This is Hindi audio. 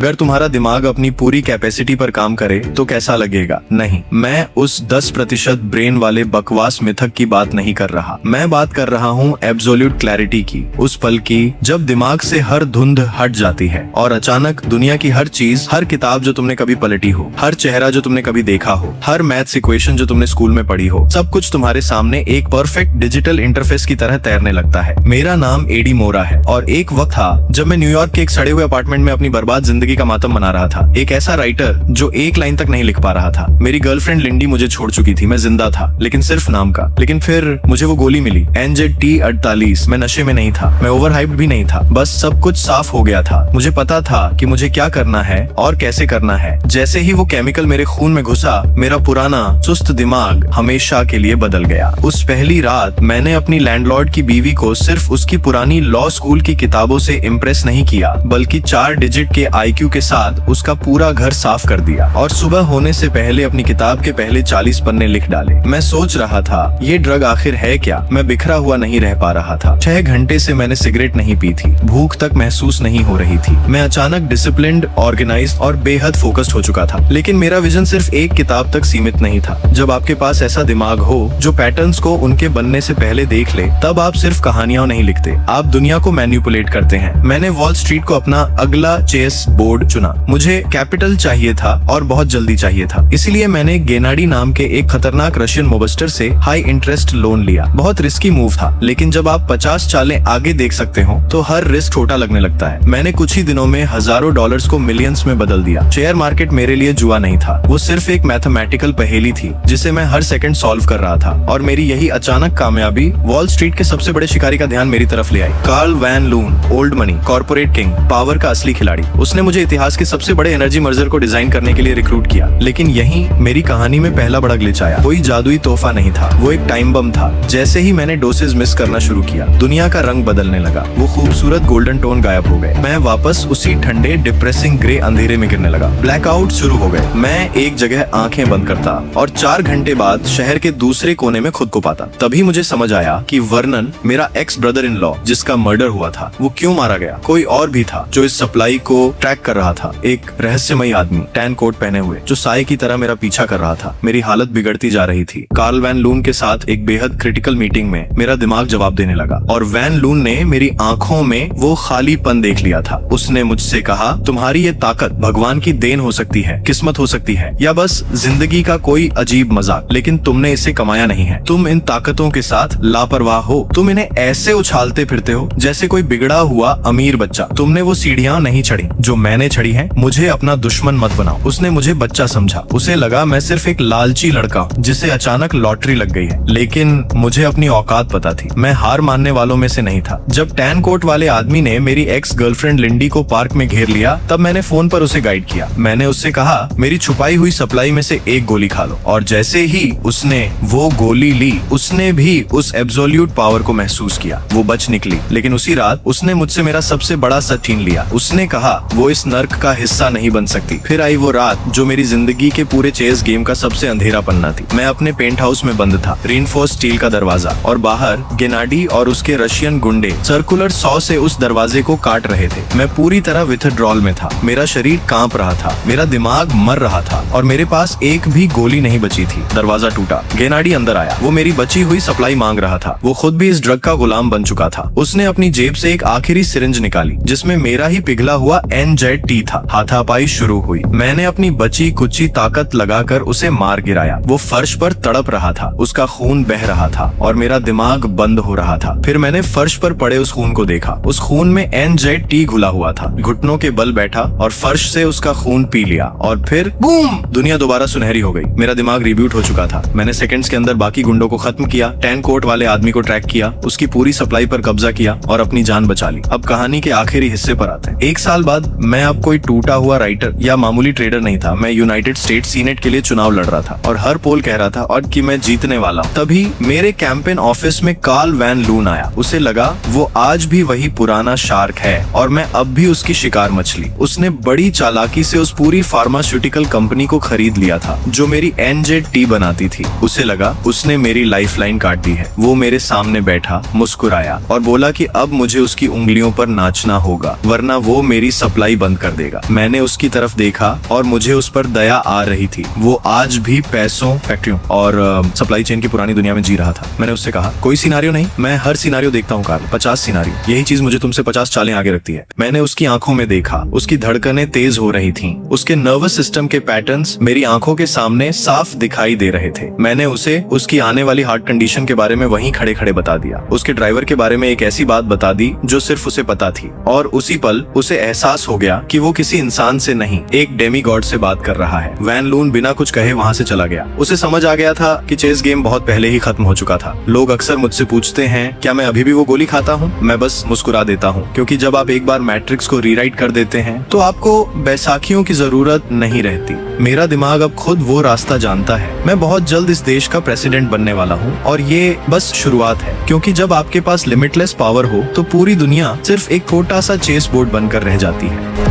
अगर तुम्हारा दिमाग अपनी पूरी कैपेसिटी पर काम करे तो कैसा लगेगा? नहीं, मैं उस 10% ब्रेन वाले बकवास मिथक की बात नहीं कर रहा। मैं बात कर रहा हूँ एब्सोल्यूट क्लैरिटी की, उस पल की जब दिमाग से हर धुंध हट जाती है और अचानक दुनिया की हर चीज, हर किताब जो तुमने कभी पलटी हो, हर चेहरा जो तुमने कभी देखा हो, हर मैथ्स इक्वेशन जो तुमने स्कूल में पढ़ी हो, सब कुछ तुम्हारे सामने एक परफेक्ट डिजिटल इंटरफेस की तरह तैरने लगता है। मेरा नाम एडी मोरा है और एक वक्त था जब मैं न्यूयॉर्क के एक सड़े हुए अपार्टमेंट में अपनी बर्बाद जिंदगी का मातम मना रहा था। एक ऐसा राइटर जो एक लाइन तक नहीं लिख पा रहा था। मेरी गर्लफ्रेंड लिंडी मुझे छोड़ चुकी थी। मैं जिंदा था, लेकिन सिर्फ नाम का। लेकिन फिर मुझे वो गोली मिली, NZT-48। मैं नशे में नहीं था, मैं ओवरहाइप्ड भी नहीं था, बस सब कुछ साफ हो गया था। मुझे पता था कि मुझे क्या करना है और कैसे करना है। जैसे ही वो केमिकल मेरे खून में घुसा, मेरा पुराना सुस्त दिमाग हमेशा के लिए बदल गया। उस पहली रात मैंने अपनी लैंडलॉर्ड की बीवी को सिर्फ उसकी पुरानी लॉ स्कूल की किताबों से इम्प्रेस नहीं किया, बल्कि 4 डिजिट के IQ के साथ उसका पूरा घर साफ कर दिया और सुबह होने से पहले अपनी किताब के पहले 40 पन्ने लिख डाले। मैं सोच रहा था, ये ड्रग आखिर है क्या? मैं बिखरा हुआ नहीं रह पा रहा था। 6 घंटे से मैंने सिगरेट नहीं पी थी, भूख तक महसूस नहीं हो रही थी। मैं अचानक डिसिप्लिन्ड, ऑर्गेनाइज्ड और बेहद फोकस्ड हो चुका था। लेकिन मेरा विजन सिर्फ एक किताब तक सीमित नहीं था। जब आपके पास ऐसा दिमाग हो जो पैटर्न्स को उनके बनने से पहले देख ले, तब आप सिर्फ कहानियां नहीं लिखते, आप दुनिया को मैनिपुलेट करते हैं। मैंने वॉल स्ट्रीट को अपना अगला चेस बोर्ड चुना। मुझे कैपिटल चाहिए था और बहुत जल्दी चाहिए था। इसीलिए मैंने गेनाडी नाम के एक खतरनाक रशियन मोबस्टर से हाई इंटरेस्ट लोन लिया। बहुत रिस्की मूव था, लेकिन जब आप 50 चालें आगे देख सकते हो तो हर रिस्क छोटा लगने लगता है। मैंने कुछ ही दिनों में हजारों डॉलर्स को मिलियंस में बदल दिया। शेयर मार्केट मेरे लिए जुआ नहीं था, वो सिर्फ एक मैथमेटिकल पहेली थी जिसे मैं हर सेकंड सॉल्व कर रहा था। और मेरी यही अचानक कामयाबी वॉल स्ट्रीट के सबसे बड़े शिकारी का ध्यान मेरी तरफ ले आई। Carl van Loon, old money, corporate king, power का असली खिलाड़ी। उसने मुझे इतिहास के सबसे बड़े एनर्जी मर्जर को डिजाइन करने के लिए रिक्रूट किया। लेकिन यहीं मेरी कहानी में पहला बड़ा ग्लिच आया। कोई जादुई तोहफा नहीं था, वो एक टाइम बम था। जैसे ही मैंने डोसेज मिस करना शुरू किया, दुनिया का रंग बदलने लगा। वो खूबसूरत गोल्डन टोन गायब हो गए। मैं वापस उसी ठंडे डिप्रेसिंग ग्रे अंधेरे में गिरने लगा। ब्लैकआउट शुरू हो गए। मैं एक जगह आंखें बंद करता और 4 घंटे बाद शहर के दूसरे कोने में खुद को पाता। तभी मुझे समझ आया कि वर्नन, मेरा एक्स ब्रदर इन लॉ जिसका मर्डर हुआ था, वो क्यों मारा गया। कोई और भी था जो इस सप्लाई को ट्रैक कर रहा था। एक रहस्यमयी आदमी, टैन कोट पहने हुए, जो साए की तरह मेरा पीछा कर रहा था। मेरी हालत बिगड़ती जा रही थी। कार्ल वैन लून के साथ एक बेहद क्रिटिकल मीटिंग में मेरा दिमाग जवाब देने लगा और वैन लून ने मेरी आंखों में वो खालीपन देख लिया था। उसने मुझसे कहा, तुम्हारी ये ताकत भगवान की देन हो सकती है, किस्मत हो सकती है, या बस जिंदगी का कोई अजीब मजाक, लेकिन तुमने इसे कमाया नहीं है। तुम इन ताकतों के साथ लापरवाह हो। तुम इन्हें ऐसे उछालते फिरते हो जैसे कोई बिगड़ा हुआ अमीर बच्चा। तुमने वो सीढ़ियां नहीं चढ़ी जो मैंने चढ़ी है। मुझे अपना दुश्मन मत बनाओ। उसने मुझे बच्चा समझा। उसे लगा मैं सिर्फ एक लालची लड़का हूँ जिसे अचानक लॉटरी लग गई है। लेकिन मुझे अपनी औकात पता थी। मैं हार मानने वालों में से नहीं था। जब टैन कोट वाले आदमी ने मेरी एक्स गर्लफ्रेंड लिंडी को पार्क में घेर लिया, तब मैंने फोन पर उसे गाइड किया। मैंने उससे कहा, मेरी छुपाई हुई सप्लाई में से एक गोली खा लो। और जैसे ही उसने वो गोली ली, उसने भी उस एब्सोल्यूट पावर को महसूस किया। वो बच निकली, लेकिन उसी रात उसने मुझसे मेरा सबसे बड़ा सच छीन लिया। उसने कहा, वो इस नर्क का हिस्सा नहीं बन सकती। फिर आई वो रात जो मेरी जिंदगी के पूरे चेस गेम का सबसे अंधेरा पन्ना थी। मैं अपने पेंट हाउस में बंद था। रीइंफोर्स्ड स्टील का दरवाजा और बाहर गेनाडी और उसके रशियन गुंडे सर्कुलर सॉ से उस दरवाजे को काट रहे थे। मैं पूरी तरह विथड्रॉल में था। मेरा शरीर कांप रहा था, मेरा दिमाग मर रहा था और मेरे पास एक भी गोली नहीं बची थी। दरवाजा टूटा। गेनाडी अंदर आया। वो मेरी बची हुई सप्लाई मांग रहा था। वो खुद भी इस ड्रग का गुलाम बन चुका था। उसने अपनी जेब से एक आखिरी सिरिंज निकाली जिसमें मेरा ही पिघला हुआ NZT था। हाथापाई शुरू हुई। मैंने अपनी बची कुची ताकत लगाकर उसे मार गिराया। वो फर्श पर तड़प रहा था। उसका खून बह रहा था और मेरा दिमाग बंद हो रहा था। फिर मैंने फर्श पर पड़े उस खून को देखा। उस खून में NZT घुला हुआ था। घुटनों के बल बैठा और फर्श से उसका खून पी लिया और फिर बूम, दुनिया दोबारा सुनहरी हो गई। मेरा दिमाग रिब्यूट हो चुका था। मैंने सेकंड्स के अंदर बाकी गुंडों को खत्म किया, टैन कोट वाले आदमी को ट्रैक किया, उसकी पूरी सप्लाई पर कब्जा किया और अपनी जान बचा ली। अब कहानी के आखिरी हिस्से पर आते हैं। 1 साल बाद मैं अब कोई टूटा हुआ राइटर या मामूली ट्रेडर नहीं था। मैं यूनाइटेड स्टेट सीनेट के लिए चुनाव लड़ रहा था और हर पोल कह रहा था और कि मैं जीतने वाला हूं। तभी मेरे कैंपेन ऑफिस में कार्ल वैन लून आया। उसे लगा वो आज भी वही पुराना शार्क है और मैं अब भी उसकी शिकार मछली। उसने बड़ी चालाकी से उस पूरी फार्मास्यूटिकल कंपनी को खरीद लिया था जो मेरी NZT बनाती थी। उसे लगा उसने मेरी लाइफलाइन काट दी है। वो मेरे सामने बैठा, मुस्कुराया और बोला कि अब मुझे उसकी उंगलियों पर नाचना होगा, वरना वो मेरी सप्लाई बंद बंद कर देगा। मैंने उसकी तरफ देखा और मुझे उस पर दया आ रही थी। वो आज भी पैसों, फैक्ट्रियों और सप्लाई चेन की पुरानी दुनिया में जी रहा था। मैंने उससे कहा, कोई सिनारियो नहीं, मैं हर सिनारियो देखता हूँ कार्ल, 50 सिनारियो। यही चीज मुझे तुमसे 50 चालें आगे रखती है। मैंने उसकी आंखों में देखा, उसकी धड़कनें तेज हो रही थीं। उसके नर्वस सिस्टम के पैटर्न्स मेरी आंखों के सामने साफ दिखाई दे रहे थे। मैंने उसे उसकी आने वाली हार्ट कंडीशन के बारे में वहीं खड़े खड़े बता दिया। उसके ड्राइवर के बारे में एक ऐसी बात बता दी जो सिर्फ उसे पता थी, और उसी पल उसे एहसास हो गया कि वो किसी इंसान से नहीं, एक डेमी गॉड से बात कर रहा है। वैन लून बिना कुछ कहे वहां से चला गया। उसे समझ आ गया था कि चेस गेम बहुत पहले ही खत्म हो चुका था। लोग अक्सर मुझसे पूछते हैं क्या मैं अभी भी वो गोली खाता हूँ। मैं बस मुस्कुरा देता हूँ, क्योंकि जब आप एक बार मैट्रिक्स को रीराइट कर देते हैं तो आपको बैसाखियों की जरूरत नहीं रहती। मेरा दिमाग अब खुद वो रास्ता जानता है। मैं बहुत जल्द इस देश का प्रेसिडेंट बनने वाला हूँ, और ये बस शुरुआत है, क्योंकि जब आपके पास लिमिटलेस पावर हो तो पूरी दुनिया सिर्फ एक छोटा सा चेस बोर्ड बनकर रह जाती है।